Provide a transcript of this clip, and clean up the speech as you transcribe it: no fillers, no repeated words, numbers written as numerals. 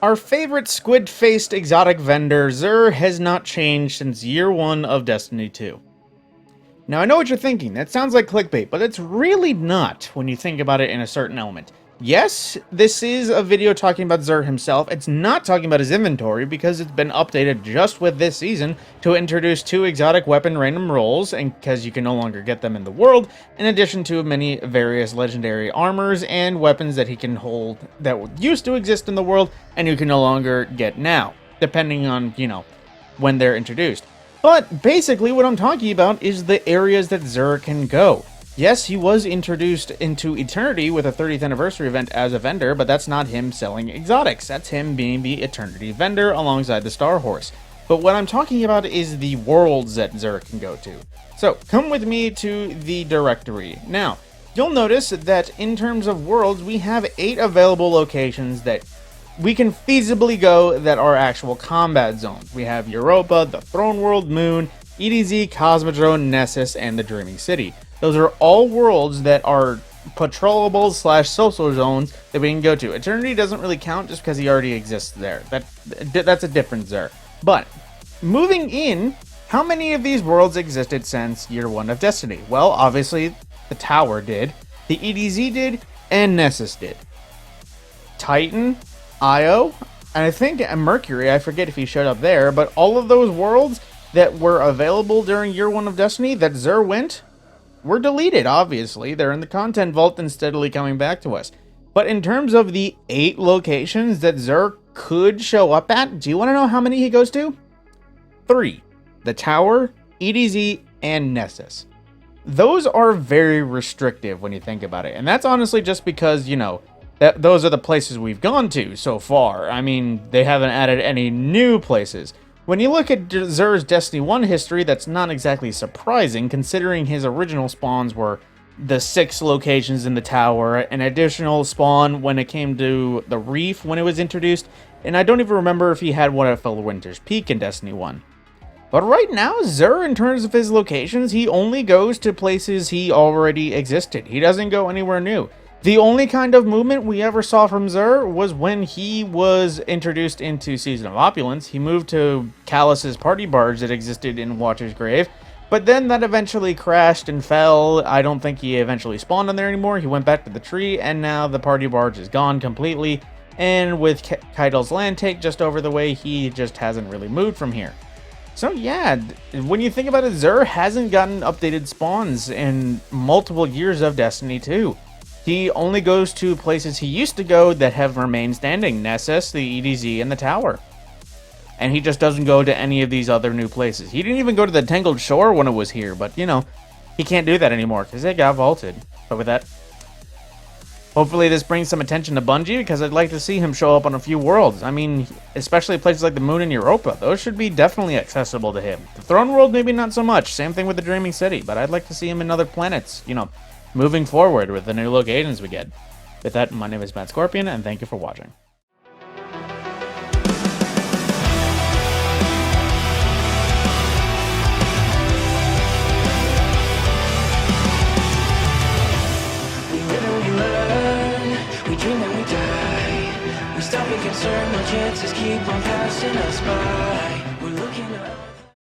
Our favorite squid-faced exotic vendor, Xur, has not changed since year 1 of Destiny 2. Now, I know what you're thinking, that sounds like clickbait, but it's really not when you think about it in a certain element. Yes, this is a video talking about Xur himself. It's not talking about his inventory because it's been updated just with this season to introduce 2 exotic weapon random rolls, and because you can no longer get them in the world, in addition to many various legendary armors and weapons that he can hold that used to exist in the world and you can no longer get now, depending on, when they're introduced. But basically what I'm talking about is the areas that Xur can go. Yes, he was introduced into Eternity with a 30th anniversary event as a vendor, but that's not him selling exotics. That's him being the Eternity vendor alongside the Star Horse. But what I'm talking about is the worlds that Xur can go to. So come with me to the directory. Now, you'll notice that in terms of worlds, we have 8 available locations that we can feasibly go that are actual combat zones. We have Europa, the Throne World, Moon, EDZ, Cosmodrome, Nessus, and the Dreaming City. Those are all worlds that are patrollable / social zones that we can go to. Eternity doesn't really count just because he already exists there. That's a different Xur. But moving in, how many of these worlds existed since year 1 of Destiny? Well, obviously the Tower did, the EDZ did, and Nessus did. Titan, Io, and I think Mercury, I forget if he showed up there, but all of those worlds that were available during year 1 of Destiny that Xur went were deleted, obviously. They're in the content vault and steadily coming back to us. But in terms of the 8 locations that Xur could show up at, do you want to know how many he goes to? 3. The Tower, EDZ, and Nessus. Those are very restrictive when you think about it. And that's honestly just because, those are the places we've gone to so far. I mean, they haven't added any new places. When you look at Xur's Destiny 1 history, that's not exactly surprising, considering his original spawns were the 6 locations in the Tower, an additional spawn when it came to the Reef when it was introduced, and I don't even remember if he had one at Winter's Peak in Destiny 1. But right now, Xur, in terms of his locations, he only goes to places he already existed. He doesn't go anywhere new. The only kind of movement we ever saw from Xur was when he was introduced into Season of Opulence. He moved to Callus's party barge that existed in Watcher's Grave, but then that eventually crashed and fell. I don't think he eventually spawned on there anymore. He went back to the tree, and now the party barge is gone completely, and with Keidel's land take just over the way, he just hasn't really moved from here. So yeah, when you think about it, Xur hasn't gotten updated spawns in multiple years of Destiny 2. He only goes to places he used to go that have remained standing, Nessus, the EDZ, and the Tower. And he just doesn't go to any of these other new places. He didn't even go to the Tangled Shore when it was here, but, he can't do that anymore because it got vaulted. But with that, hopefully this brings some attention to Bungie, because I'd like to see him show up on a few worlds. I mean, especially places like the Moon and Europa. Those should be definitely accessible to him. The Throne World, maybe not so much. Same thing with the Dreaming City, but I'd like to see him in other planets, moving forward with the new locations we get. With that, my name is Matt Scorpion, and thank you for watching. We live and we learn, we dream and we die. We stop being concerned, no chances keep on passing us by.